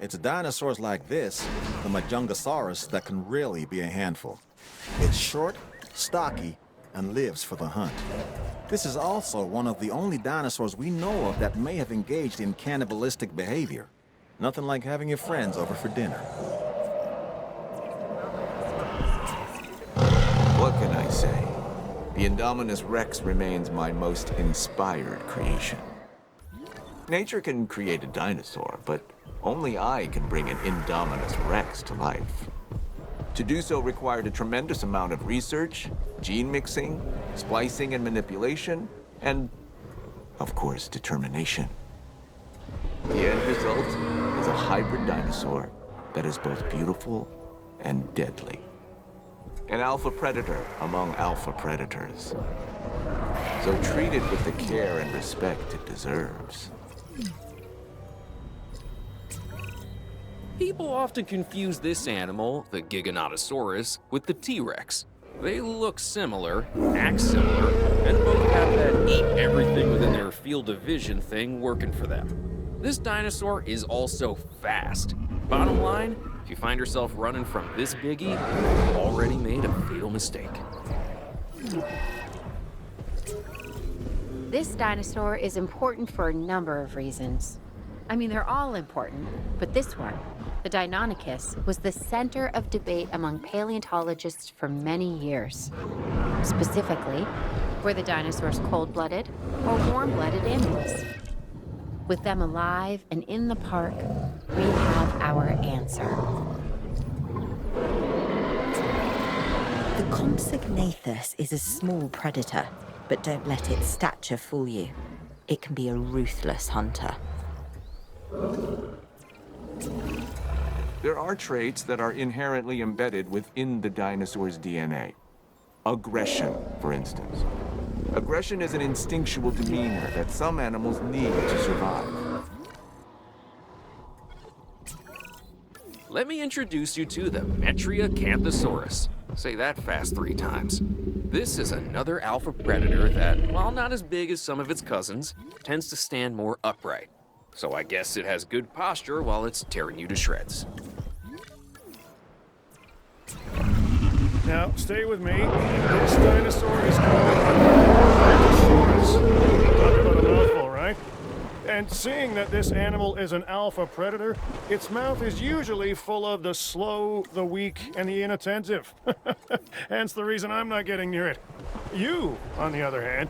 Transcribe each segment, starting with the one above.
It's dinosaurs like this, the Majungasaurus, that can really be a handful. It's short, stocky, and lives for the hunt. This is also one of the only dinosaurs we know of that may have engaged in cannibalistic behavior. Nothing like having your friends over for dinner. What can I say? The Indominus Rex remains my most inspired creation. Nature can create a dinosaur, but only I can bring an Indominus Rex to life. To do so required a tremendous amount of research, gene mixing, splicing and manipulation, and, of course, determination. The end result is a hybrid dinosaur that is both beautiful and deadly. An alpha predator among alpha predators. So treat it with the care and respect it deserves. People often confuse this animal, the Giganotosaurus, with the T-Rex. They look similar, act similar, and both have that eat everything within their field of vision thing working for them. This dinosaur is also fast. Bottom line, if you find yourself running from this biggie, you've already made a fatal mistake. This dinosaur is important for a number of reasons. I mean, they're all important, but this one, the Deinonychus, was the center of debate among paleontologists for many years. Specifically, were the dinosaurs cold-blooded or warm-blooded animals? With them alive and in the park, we have our answer. The Compsognathus is a small predator, but don't let its stature fool you. It can be a ruthless hunter. There are traits that are inherently embedded within the dinosaur's DNA. Aggression, for instance. Aggression is an instinctual demeanor that some animals need to survive. Let me introduce you to the Metriacanthosaurus. Say that fast 3 times. This is another alpha predator that, while not as big as some of its cousins, tends to stand more upright. So I guess it has good posture while it's tearing you to shreds. Now, stay with me. This dinosaur is called Carnivoresaurus. Talk about a mouthful, right? And seeing that this animal is an alpha predator, its mouth is usually full of the slow, the weak, and the inattentive. Hence the reason I'm not getting near it. You, on the other hand.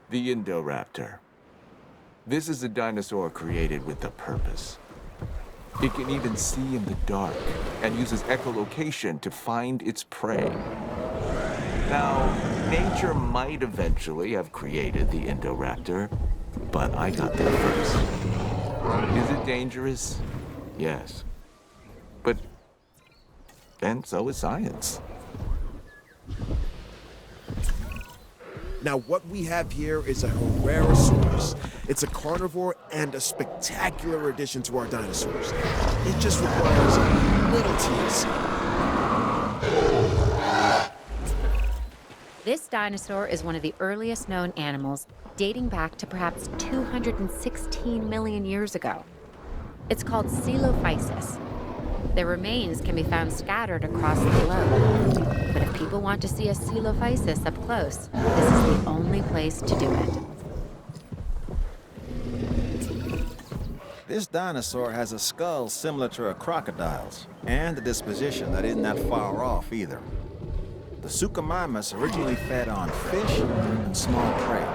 The Indoraptor. This is a dinosaur created with a purpose. It can even see in the dark and uses echolocation to find its prey. Now, nature might eventually have created the Indoraptor, but I got there first. Is it dangerous? Yes. But then so is science. Now, what we have here is a Herrerasaurus. It's a carnivore and a spectacular addition to our dinosaurs. It just requires a little TLC. This dinosaur is one of the earliest known animals, dating back to perhaps 216 million years ago. It's called Coelophysis. Their remains can be found scattered across the globe. But if people want to see a Coelophysis up close, this is the only place to do it. This dinosaur has a skull similar to a crocodile's, and a disposition that isn't that far off either. The Suchomimus originally fed on fish and small prey.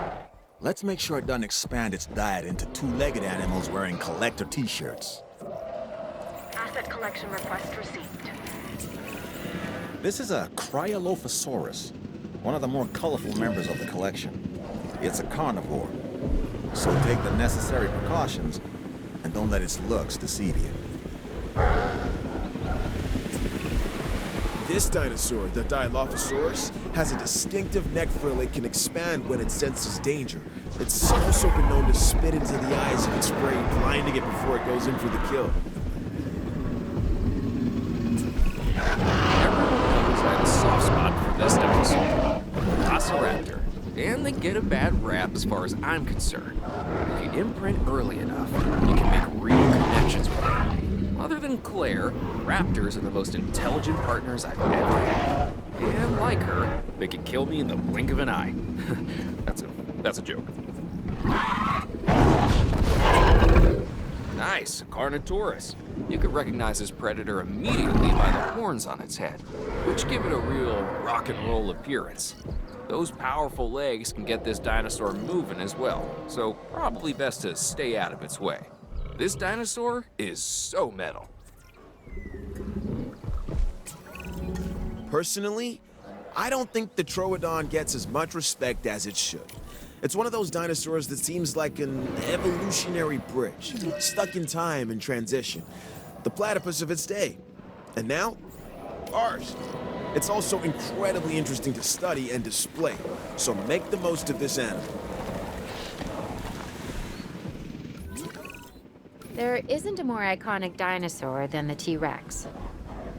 Let's make sure it doesn't expand its diet into two-legged animals wearing collector t-shirts. Asset collection request received. This is a Cryolophosaurus, one of the more colorful members of the collection. It's a carnivore, so take the necessary precautions and don't let its looks deceive you. This dinosaur, the Dilophosaurus, has a distinctive neck frill it can expand when it senses danger. It's also been known to spit into the eyes of its prey, blinding it before it goes in for the kill. Everyone knows that soft spot for this dinosaur, Velociraptor. and they get a bad rap as far as I'm concerned. If you imprint early enough, you can make real connections with them. Other than Claire, raptors are the most intelligent partners I've ever had. And like her, they can kill me in the blink of an eye. That's a joke. Nice, a Carnotaurus. You could recognize this predator immediately by the horns on its head, which give it a real rock and roll appearance. Those powerful legs can get this dinosaur moving as well, so probably best to stay out of its way. This dinosaur is so metal. Personally, I don't think the Troodon gets as much respect as it should. It's one of those dinosaurs that seems like an evolutionary bridge, stuck in time and transition. The platypus of its day. And now, ours. It's also incredibly interesting to study and display, so make the most of this animal. There isn't a more iconic dinosaur than the T-Rex.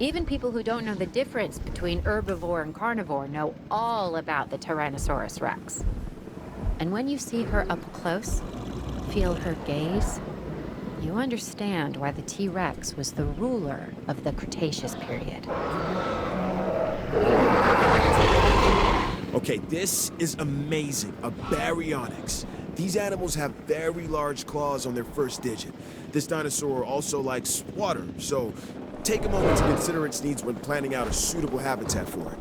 Even people who don't know the difference between herbivore and carnivore know all about the Tyrannosaurus Rex. And when you see her up close, feel her gaze, you understand why the T-Rex was the ruler of the Cretaceous period. Okay, this is amazing. A baryonyx. These animals have very large claws on their first digit. This dinosaur also likes water, so take a moment to consider its needs when planning out a suitable habitat for it.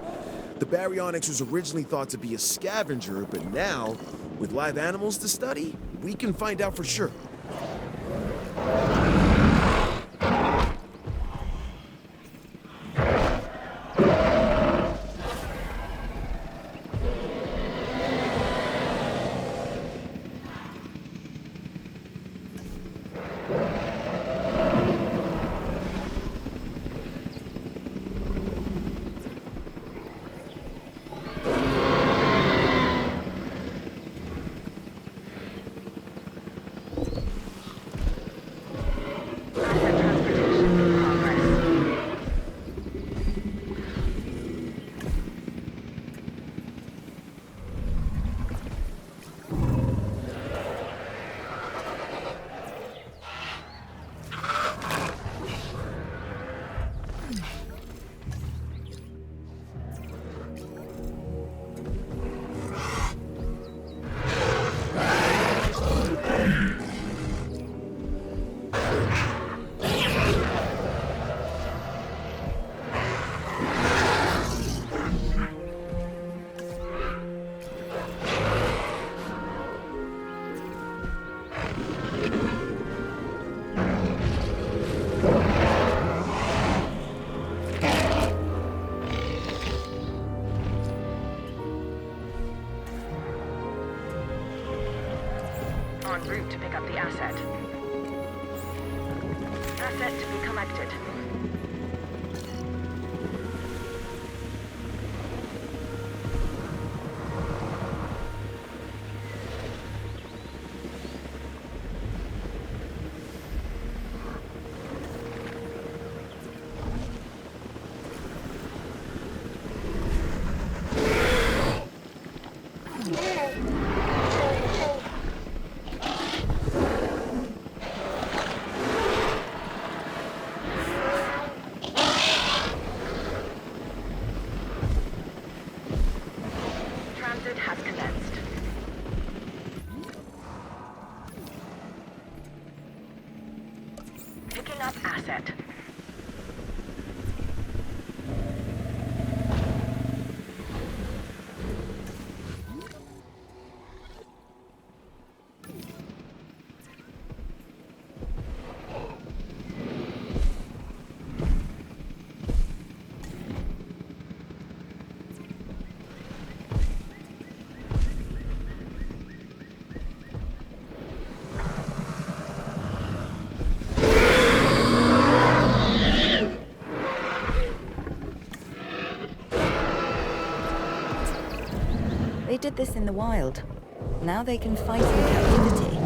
The baryonyx was originally thought to be a scavenger, but now, with live animals to study, we can find out for sure. En route to pick up the asset. Asset to be collected. Transit has commenced. Picking up asset. They did this in the wild. Now they can fight in captivity.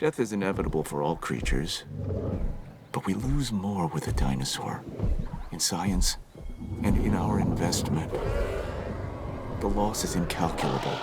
Death is inevitable for all creatures, but we lose more with a dinosaur. In science, and in our investment. The loss is incalculable.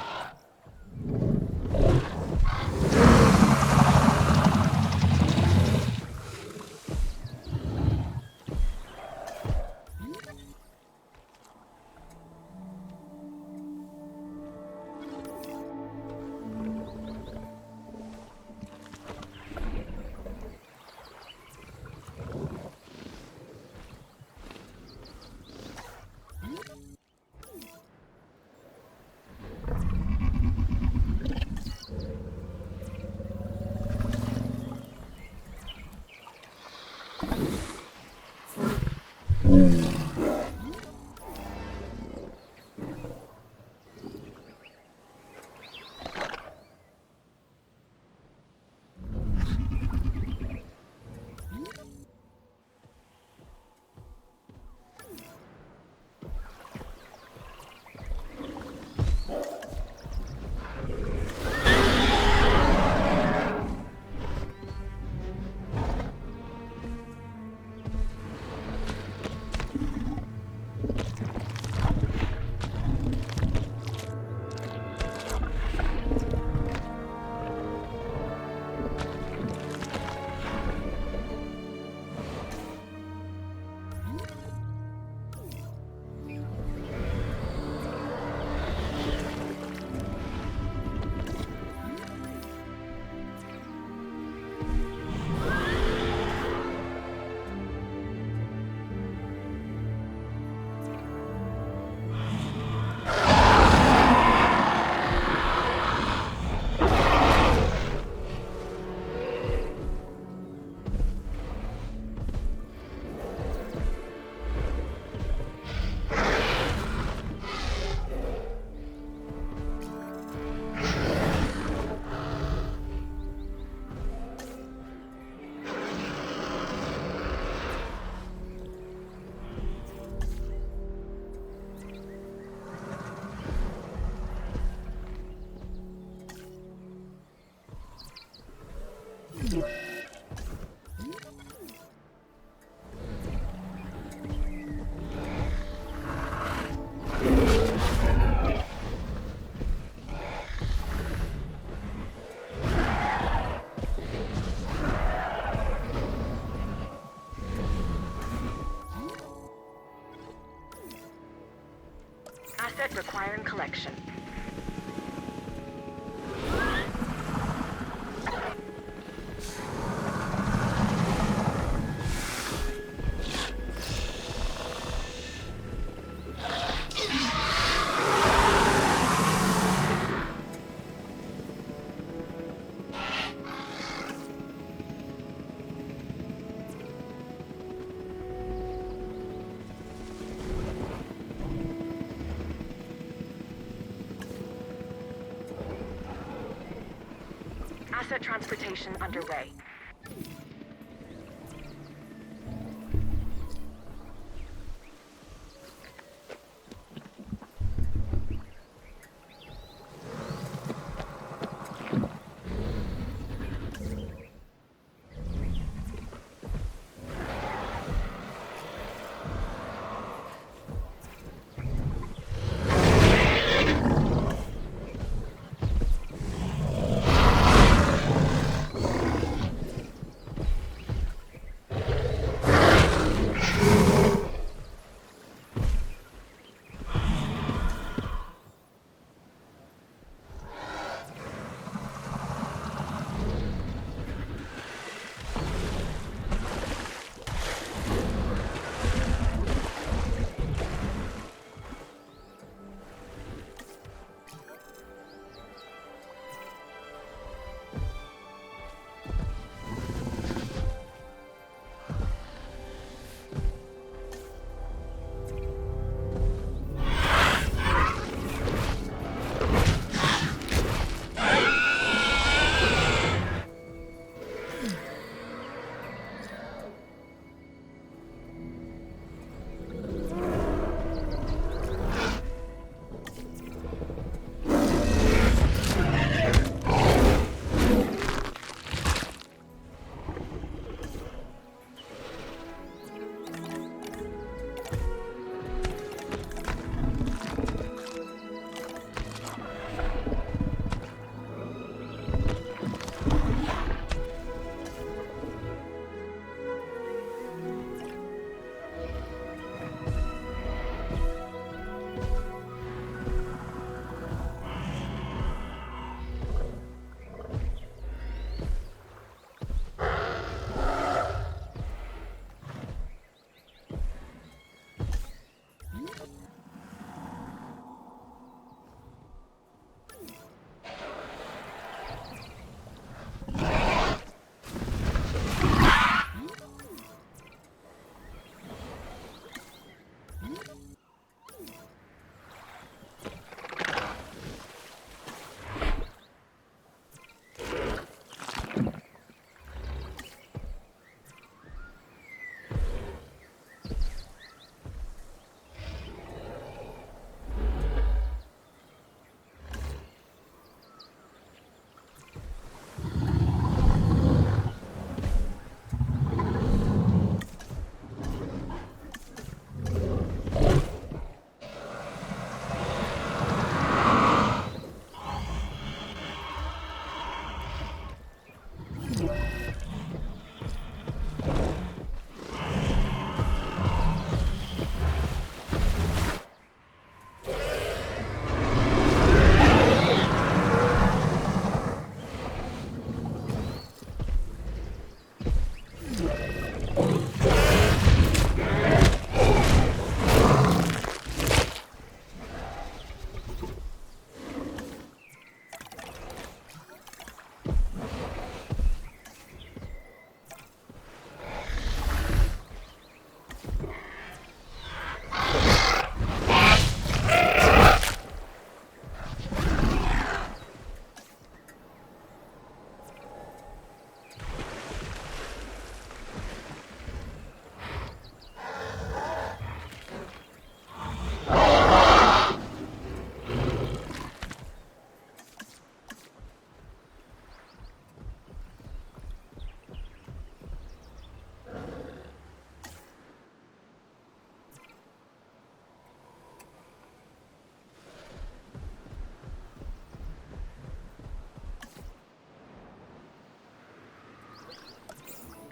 Asset requiring collection. Asset transportation underway.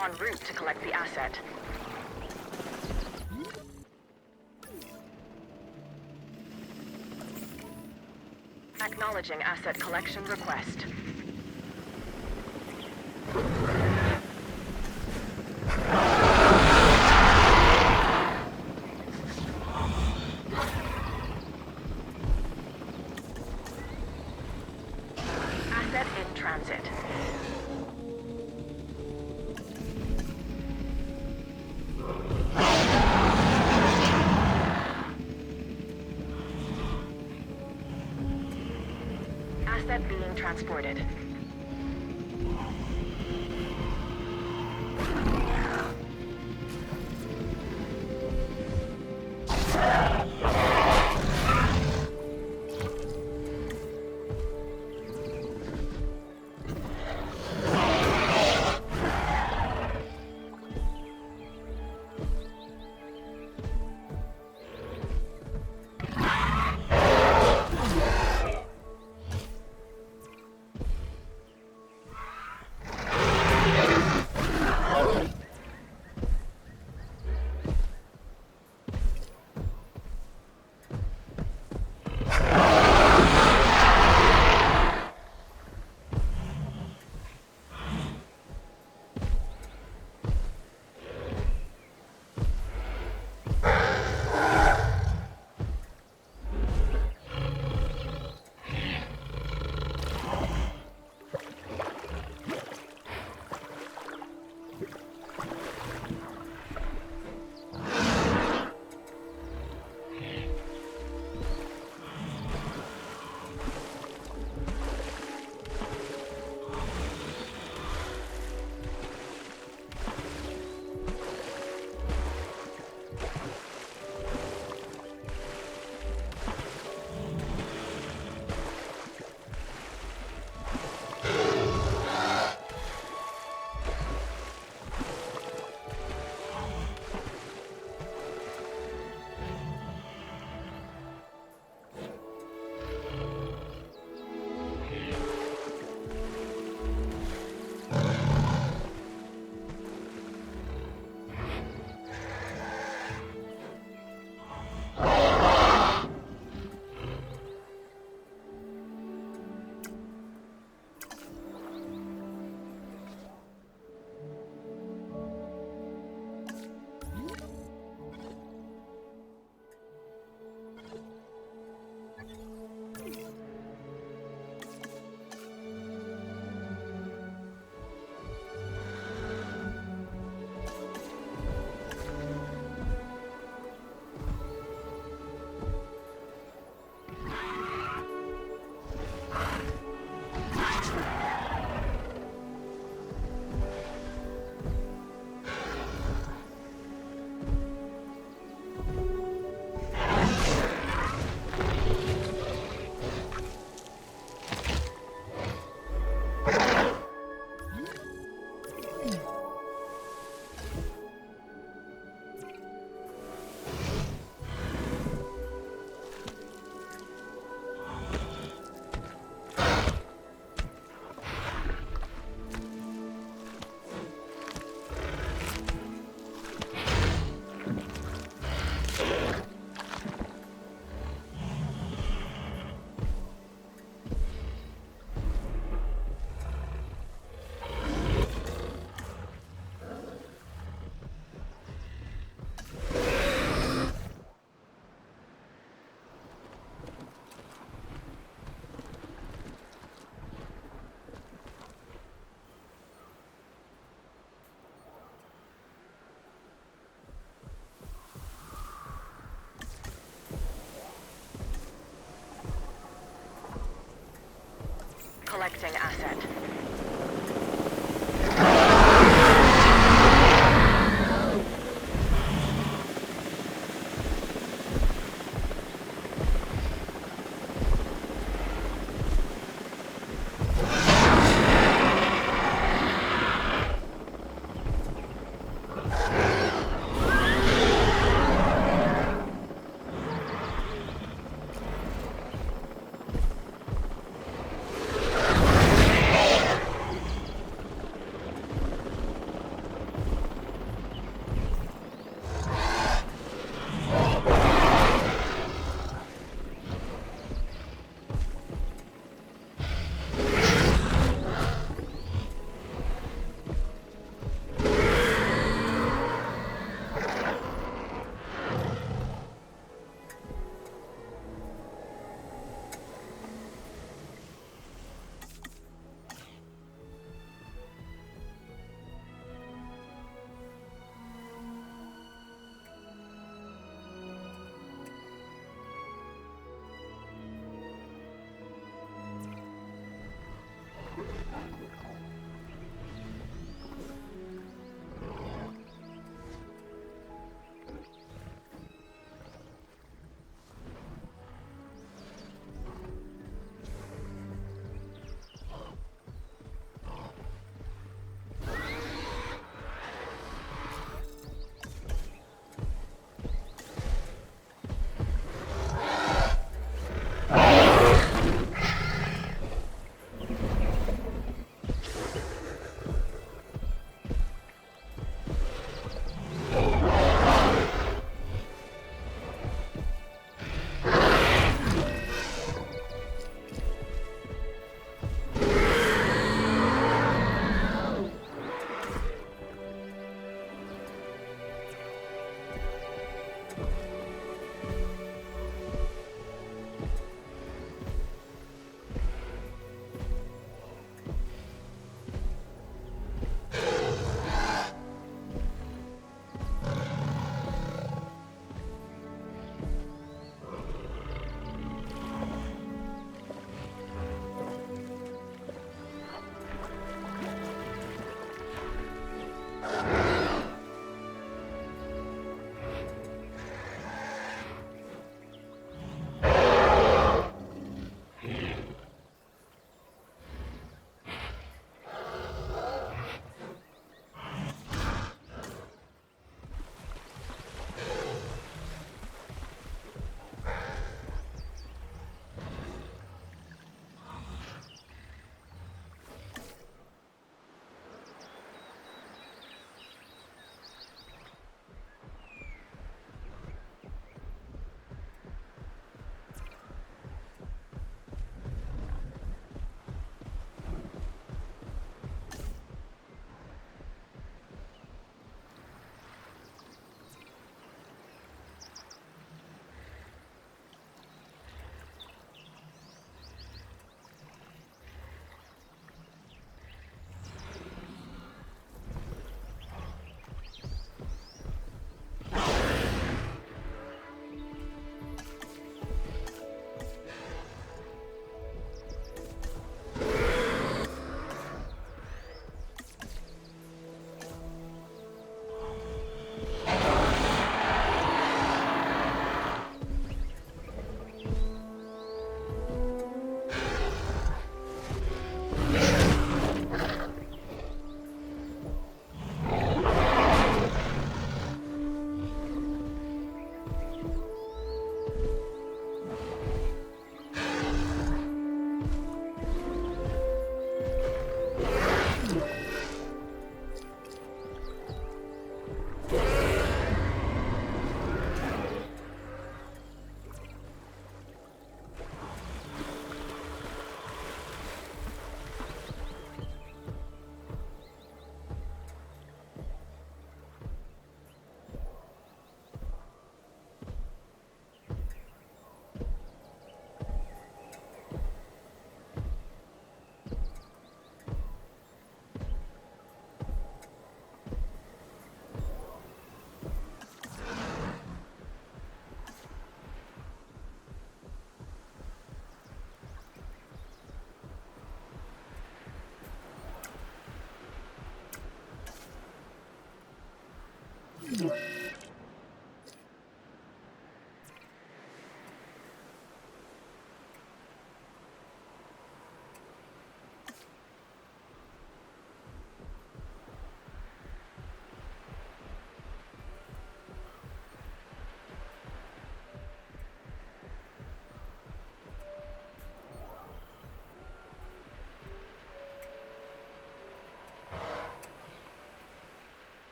En route to collect the asset. Acknowledging asset collection request. Asset in transit. Asset being transported.